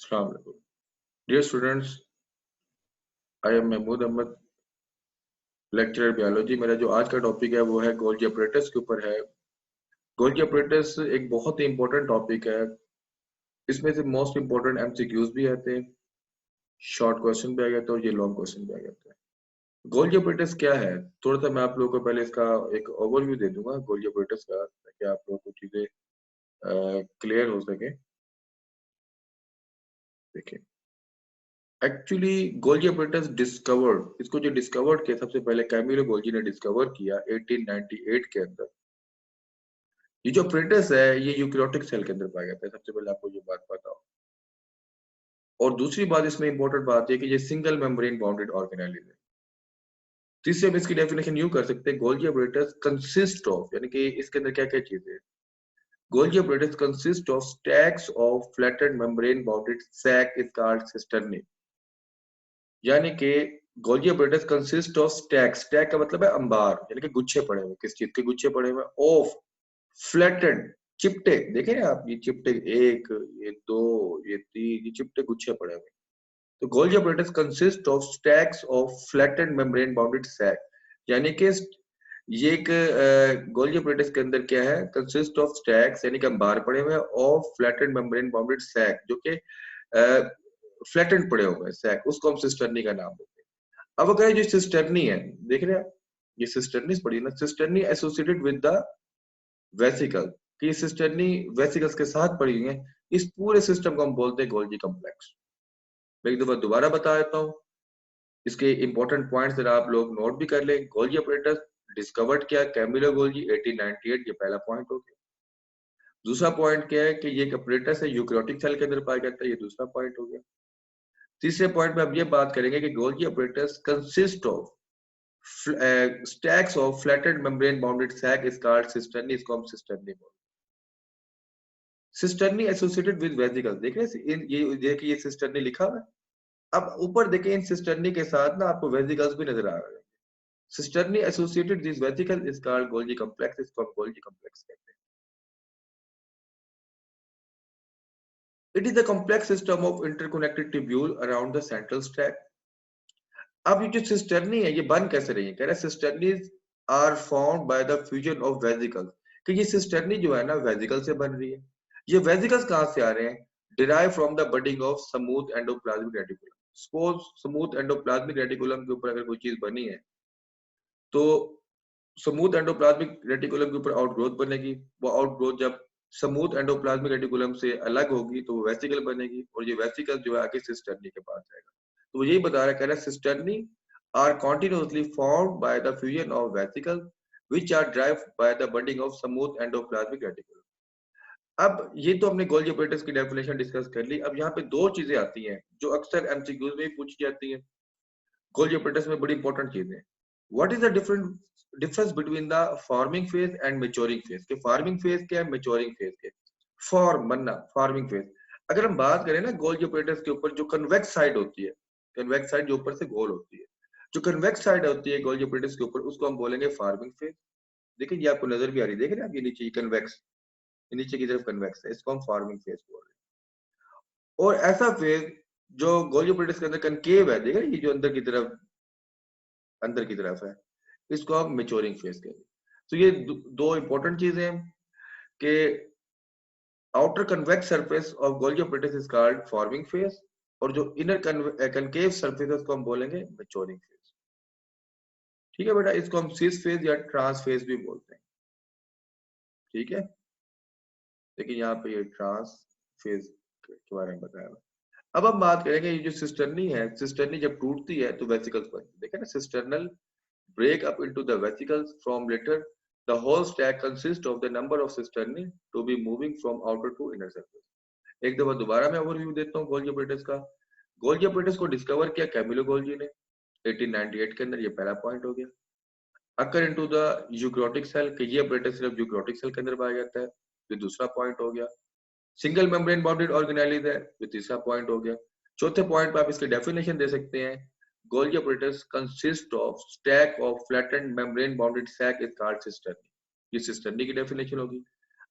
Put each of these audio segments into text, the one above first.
अस्सलाम वालेकुम dear students, I am Mahmood Ahmed, lecturer biology. मेरा जो आज का टॉपिक है वो है गोल्गी apparatus के ऊपर है। गोल्गी apparatus एक बहुत ही इंपॉर्टेंट टॉपिक है। इसमें से मोस्ट इंपॉर्टेंट एमसीक्यूज भी आते हैं, शॉर्ट क्वेश्चन भी आ जाते हैं और ये लॉन्ग क्वेश्चन भी आ जाते हैं। गोल्गी apparatus क्या है, थोड़ा सा मैं आप लोगों को पहले इसका एक ओवरव्यू दे दूंगा गोल्गी apparatus का, ताकि आप लोगों को चीजें क्लियर हो सके। देखिए, एक्चुअली गोल्गी apparatus डिस्कवर्ड, इसको जो डिस्कवर्ड किया सबसे पहले कैमिलो गोल्गी ने डिस्कवर किया 1898 के अंदर। ये जो apparatus है ये यूकैरियोटिक सेल के अंदर पाया जाता है, सबसे पहले आपको ये बात पता हो। और दूसरी बात इसमें इंपॉर्टेंट बात है कि ये सिंगल मेम्ब्रेन बाउंडेड ऑर्गेनेल है। तीसरे हम इसकी डेफिनेशन यूं कर सकते हैं, गोल्गी apparatus कंसिस्ट ऑफ, यानी कि इसके अंदर क्या क्या चीजें हैं। Golgi apparatus consist of stacks of flattened membrane bounded sac is called cisternae. यानी कि Golgi apparatus consist of stack, stack का मतलब है अंबार, यानी कि गुच्छे पड़े हुए, किस चीज के गुच्छे पड़े हुए, ऑफ फ्लैटेंड, चिपटे। देखे ना आप, ये चिपटे, एक, ये दो, ये तीन, ये चिपटे गुच्छे पड़े हुए। तो Golgi apparatus consist of stacks of flattened membrane bounded sac, यानी कि ये एक गोल्गी apparatus के अंदर क्या है, कंसिस्ट ऑफ स्टैक्स यानी कि अंबार पड़े हुए of flattened membrane bounded sac, जो कि फ्लैटेंड पड़े हुए सैक, उसको हम सिस्टर्नी का नाम देते हैं। अब अगर ये सिस्टर्नी है, देख रहे हैं, ये सिस्टर्नी पड़ी ना, cisternae associated with the vesicle, कि सिस्टर्नी वेसिकल्स के साथ पड़ी हुई है। इस पूरे सिस्टम को हम बोलते हैं गोल्गी कॉम्प्लेक्स। मैं एक दफा दोबारा बता देता हूँ, इसके इंपॉर्टेंट पॉइंट्स जरा आप लोग नोट भी कर लें। गोल्गी apparatus डिस्कवर्ड किया कैमिलो गोल्गी 1898, ये पहला पॉइंट हो गया। दूसरा पॉइंट क्या है कि ये एक apparatus है, यूकैरियोटिक सेल के अंदर पाया जाता है, ये दूसरा पॉइंट हो गया। तीसरे पॉइंट में हम ये बात करेंगे कि Golgi apparatus consist of stacks of flattened membrane bounded sac is called cisterni, इसको हम cisterni बोलते हैं। सिस्टर्नी एसोसिएटेड विद वेसिकल, देख रहे हैं ये देखिए, ये सिस्टर्नी लिखा हुआ है। अब ऊपर देखिए, इन सिस्टर्नी के साथ ना आपको वेसिकल्स भी नजर आ रहे हैं। Cisternae associated this vesicle is called Golgi complex, इसको हम गोल्गी कॉम्प्लेक्स कहते हैं। It is the complex system of interconnected tubule around the central stack. अब ये जो सिस्टर्नी है ये बन कैसे रही है, कह रहा है cisternae are formed by the fusion of vesicles, कि ये सिस्टर्नी जो है ना वेसिकल से बन रही है। ये वेसिकल्स कहां से आ रहे हैं, derive from the budding of smooth endoplasmic reticulum. Suppose smooth endoplasmic reticulum के ऊपर अगर कोई चीज बनी है, तो स्मूथ एंडोप्लाज्मिक रेटिकुलम के ऊपर आउटग्रोथ बनेगी। वो आउटग्रोथ जब स्मूथ एंडोप्लाज्मिक रेटिकुलम से अलग होगी तो वो वेसिकल बनेगी, और ये वेसिकल जो है आगे सिस्टर्नी के पास जाएगा। तो वो यही बता रहा है, कह रहा है cisternae are continuously formed by the fusion of vesicle which are derived by the budding of smooth endoplasmic reticulum. अब ये तो हमने गोल्गी apparatus की डेफिनेशन डिस्कस कर ली। अब यहाँ पे दो चीजें आती हैं जो अक्सर एमसीक्यूज में भी पूछी जाती हैं। गोल्गी apparatus में बड़ी इंपॉर्टेंट चीज है, what is the difference between the forming phase and maturing phase, के फार्मिंग फेज क्या है, मैच्योरिंग फेज के। फॉर्म बनना, फार्मिंग फेज। अगर हम बात करें ना गोल्गी apparatus के ऊपर, जो कन्वेक्स साइड होती है, कन्वेक्स साइड जो ऊपर से गोल होती है, जो कन्वेक्स साइड होती है गोल्गी apparatus के ऊपर, उसको हम बोलेंगे फार्मिंग फेज। देखिए ये आपको नजर भी आ रही है, देख रहे हैं आप, ये नीचे कन्वेक्स, नीचे की तरफ कन्वेक्स है, इसको हम फार्मिंग फेज बोल रहे हैं। और ऐसा फेज जो गोल्गी apparatus के अंदर कनकेव है, देख रहे हैं, ये जो अंदर की तरफ है, इसको हम मैच्योरिंग फेज कहेंगे। तो ये दो इंपॉर्टेंट चीजें हैं कि outer convex surface of Golgi apparatus is called forming phase, और जो इनर कनकेव सरफेस है उसको हम बोलेंगे मैच्योरिंग फेज। ठीक है बेटा, इसको हम सिस फेज या ट्रांस फेज भी बोलते हैं। ठीक है, देखिए यहाँ पे ये ट्रांस फेज के बारे में बताया हुआ। अब हम बात करेंगे, ये जो सिस्टर्नी है, सिस्टर्नी जब टूटती है तो वेसिकल्स बनती है। देखिए ना, cisternal break up into the vesicles from later. The whole stack consists of the number of cisternae to be moving from outer to inner surface. एक दफा दोबारा मैं ओवरव्यू देता हूँ गोल्गी apparatus का। गोल्गी apparatus को डिस्कवर किया Camillo Golgi ने 1898 के अंदर, ये पहला पॉइंट हो गया। अकर इनटू द यूकैरियोटिक सेल, कि ये apparatus सिर्फ यूकैरियोटिक सेल के अंदर पाया जाता है, ये दूसरा पॉइंट हो गया। सिंगल मेम्ब्रेन बाउंडेड ऑर्गेनेलिज है, ये तीसरा पॉइंट हो गया। चौथे पॉइंट पे आप इसकी डेफिनेशन दे सकते हैं, Golgi apparatus consists of stack of flattened membrane bounded sac is called cisternae, ये cisternae की डेफिनेशन होगी।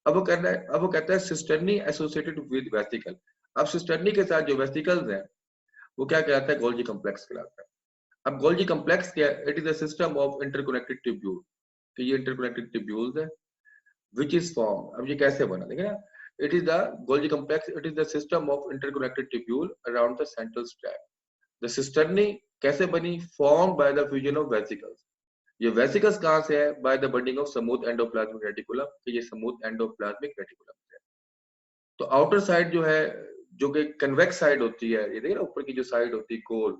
अब वो कहता है सिस्टर्नी एसोसिएटेड विद वेसिकल। अब सिस्टर्नी के साथ जो वेसिकल्स हैं वो क्या कहलाता है, गोल्जी कॉम्प्लेक्स कहलाता है। अब गोल्जी कॉम्प्लेक्स क्या है, it is a system of interconnected tubule, कि ये इंटरकनेक्टेड ट्यूब्यूल्स है which is formed, अब ये कैसे बना देखिए ना, it is the Golgi complex, it is the system of interconnected tubule around the central strap. The cisternae कैसे बनी, formed by the fusion of vesicles। ये वेसिकल्स कहाँ से है, by the bunding of smooth endoplasmic reticulum, कि ये smooth endoplasmic reticulum से है। तो आउटर साइड जो है, जो कि कन्वेक्स साइड होती है, ये देखिए ना ऊपर की जो साइड होती है गोल,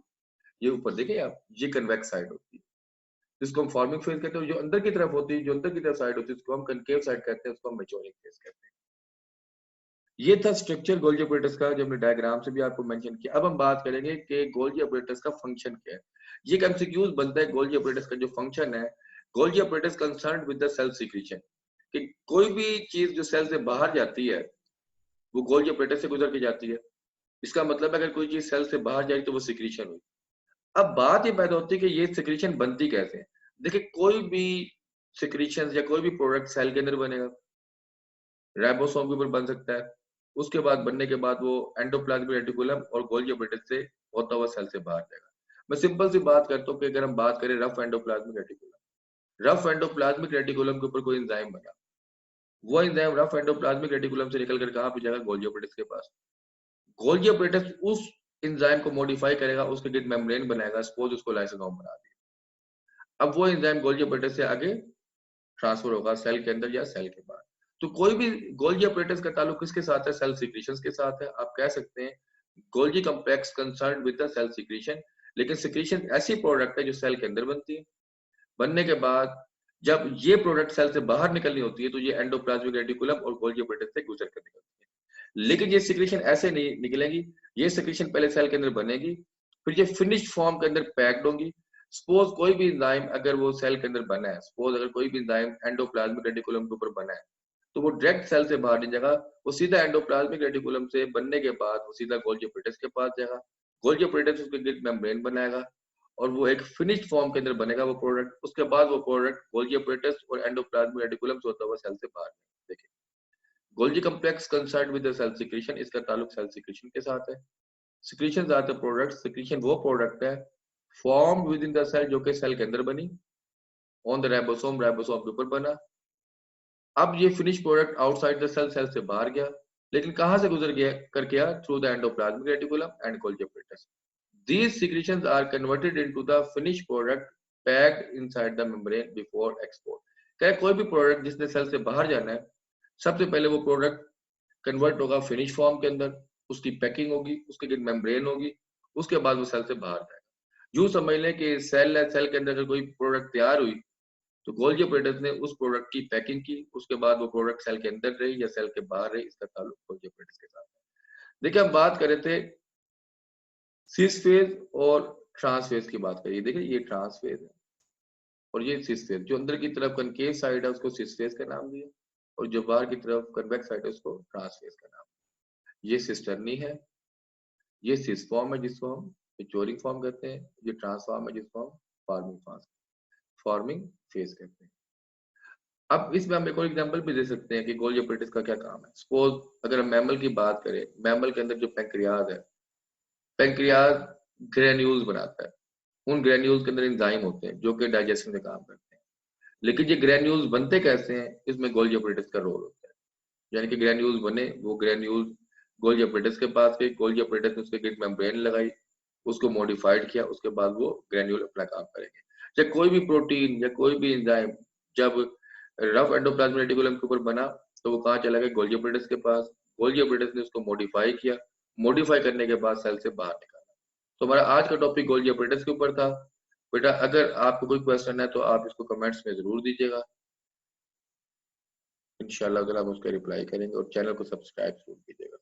ये ऊपर देखिए आप, ये कन्वेक्स साइड होती है जिसको हम फॉर्मिंग फेज कहते हैं। जो अंदर की तरफ होती है, जो अंदर की तरफ साइड होती है उसको हम कनकेव साइड कहते हैं, उसको हम मैच्योरिंग फेज कहते हैं। ये था स्ट्रक्चर गोल्जी ऑपरेटर्स का, जो हमने डायग्राम से भी आपको मेंशन किया। अब हम बात करेंगे कि गोल्जी ऑपरेटर्स का फंक्शन क्या है। ये एक एमसीक्यूज बनता है, गोल्जी ऑपरेटर्स का जो फंक्शन है, Golgi apparatus concerned with the cell secretion, कि कोई भी चीज जो सेल से बाहर जाती है वो गोल्जी ऑपरेटर से गुजर के जाती है। इसका मतलब अगर कोई चीज सेल से बाहर जाएगी तो वो सिक्रीशन हुई। अब बात ये पैदा होती है कि ये सिक्रीशन बनती कैसे है। देखिए कोई भी सिक्रीशन या कोई भी प्रोडक्ट सेल के अंदर बनेगा, राइबोसोम के ऊपर बन सकता है, उसके बाद बनने के बाद वो एंडोप्लाज्मिक रेटिकुलम और गोल्गी ऑपरेटर से होता हुआ सेल से बाहर जाएगा। मैं सिंपल सी बात करता हूँ कि अगर हम बात करें rough endoplasmic reticulum, rough endoplasmic reticulum के ऊपर कोई एंजाइम बना, वो एंजाइम रफ एंडोप्लाज्मिक रेटिकुलम से निकल कर कहाँ पे जाएगा, गोल्गी ऑपरेटर्स के पास। गोल्गी ऑपरेटर्स उस एंजाइम को मॉडिफाई करेगा, उसके गिद मेम्ब्रेन बनाएगा, सपोज उसको लाइसोसोम बना दिया। अब वो एंजाइम गोल्गी ऑपरेटर से आगे ट्रांसफर होगा सेल के अंदर या सेल के बाहर। तो कोई भी गोल्गी ऑपरेटर्स का ताल्लुक किसके साथ है, सेल सीक्रेशंस के साथ है। आप कह सकते हैं Golgi complex concerned with the cell secretion, लेकिन सीक्रेशन ऐसी प्रोडक्ट है जो सेल के अंदर बनती है। बनने के बाद जब ये प्रोडक्ट सेल से बाहर निकलनी होती है तो ये एंडोप्लाज्मिक रेटिकुलम और गोल्गी ऑपरेटर से गुजर कर निकलती है। लेकिन ये सीक्रेशन ऐसे नहीं निकलेगी, ये सीक्रेशन पहले सेल के अंदर बनेगी, फिर ये फिनिश्ड फॉर्म के अंदर पैक्ड होंगी। सपोज कोई भी एंजाइम अगर वो सेल के अंदर बना है, सपोज अगर कोई भी एंजाइम एंडोप्लाज्मिक रेटिकुलम के ऊपर बना है, तो वो डायरेक्ट सेल से बाहर नहीं जाएगा, वो सीधा एंडोप्लाज्मिक रेटिकुलम से बनने के बाद वो सीधा गोल्गी ऑपरेटर्स के पास जाएगा। गोल्गी ऑपरेटर्स उसके गिल्ड मेम्ब्रेन बनाएगा और वो एक फिनिश्ड फॉर्म के अंदर बनेगा वो प्रोडक्ट। उसके बाद वो प्रोडक्ट गोल्गी ऑपरेटर्स और एंडोप्लाज्मिक रेटिकुलम से होता हुआ सेल से बाहर देखिए। Golgi complex concerned with the cell secretion, इसका ताल्लुक सेल सीक्रेशन के साथ है। Secretion are the product, secretion वो प्रोडक्ट है form within the cell जो कि सेल के अंदर बनी, ऑन द राइबोसोम, राइबोसोम के ऊपर बना। अब ये finish product outside the cell, cell से बाहर गया, लेकिन कहां से गुजर गया, कर गया, through the endoplasmic reticulum and Golgi operators. These secretions are converted into the finished product packed inside the membrane before export। क्या कोई भी प्रोडक्ट जिसने सेल से बाहर जाना है, सबसे पहले वो प्रोडक्ट कन्वर्ट होगा फिनिश फॉर्म के अंदर, उसकी पैकिंग होगी, उसके लिए मेम्ब्रेन होगी, उसके बाद वो सेल से बाहर जाएगा। यूं समझ लें कि सेल है, सेल के अंदर अगर कोई प्रोडक्ट तैयार हुई तो गोल्गी ऑपरेटर्स ने उस प्रोडक्ट की पैकिंग की, उसके बाद वो प्रोडक्ट सेल के अंदर रही या सेल के बाहर रही, इसका ताल्लुक गोल्गी ऑपरेटर्स के साथ है। देखिए हम बात कर रहे थे सिस फेज और ट्रांस फेज की बात करिए। देखिए ये ट्रांस फेज है और ये सिस फेज, जो अंदर की तरफ कनकेव साइड है उसको सिस फेज का नाम दिया और जो बाहर की तरफ कन्वेक्स साइड है उसको ट्रांस फेज का नाम। ये सिस्टर्नी है, ये सिस फॉर्म है जिसको हम मैच्योरिंग फॉर्म कहते हैं, ये ट्रांस फॉर्म है जिसको हम फॉर्मिंग फेज कहते हैं। अब इसमें हम एक और एग्जांपल भी दे सकते हैं कि गोल्गी ऑपरेटर्स का क्या काम है। सपोज अगर हम मैमल की बात करें, मैमल के अंदर जो पैंक्रियाज है, पैंक्रियाज ग्रेन्यूल्स बनाता है, उन ग्रेन्यूल्स के अंदर एंजाइम होते हैं जो कि डाइजेशन में काम करते हैं। लेकिन ये ग्रेन्यूल्स बनते कैसे हैं, इसमें गोल्गी ऑपरेटर्स का रोल होता है। यानी कि ग्रेन्यूल्स बने, वो ग्रेन्यूल्स गोल्गी ऑपरेटर्स के पास गए, गोल्गी ऑपरेटर्स ने उसके गिल्ड मेम्ब्रेन लगाई, उसको मॉडिफाइड किया, उसके बाद वो ग्रेन्यूल अपना काम करेंगे। या कोई भी प्रोटीन या कोई भी एंजाइम जब रफ एंडोप्लाज्मिक रेटिकुलम के ऊपर बना तो वो कहाँ चला गया, गोल्गी ऑपरेटर्स के पास। गोल्गी ऑपरेटर्स ने उसको मॉडिफाई किया, मॉडिफाई करने के बाद सेल से बाहर निकाला। तो हमारा आज का टॉपिक गोल्गी ऑपरेटर्स के ऊपर था। बेटा अगर आपको कोई क्वेश्चन है तो आप इसको कमेंट्स में जरूर दीजिएगा, इंशाल्लाह अगर हम उसका रिप्लाई करेंगे, और चैनल को सब्सक्राइब जरूर कीजिएगा।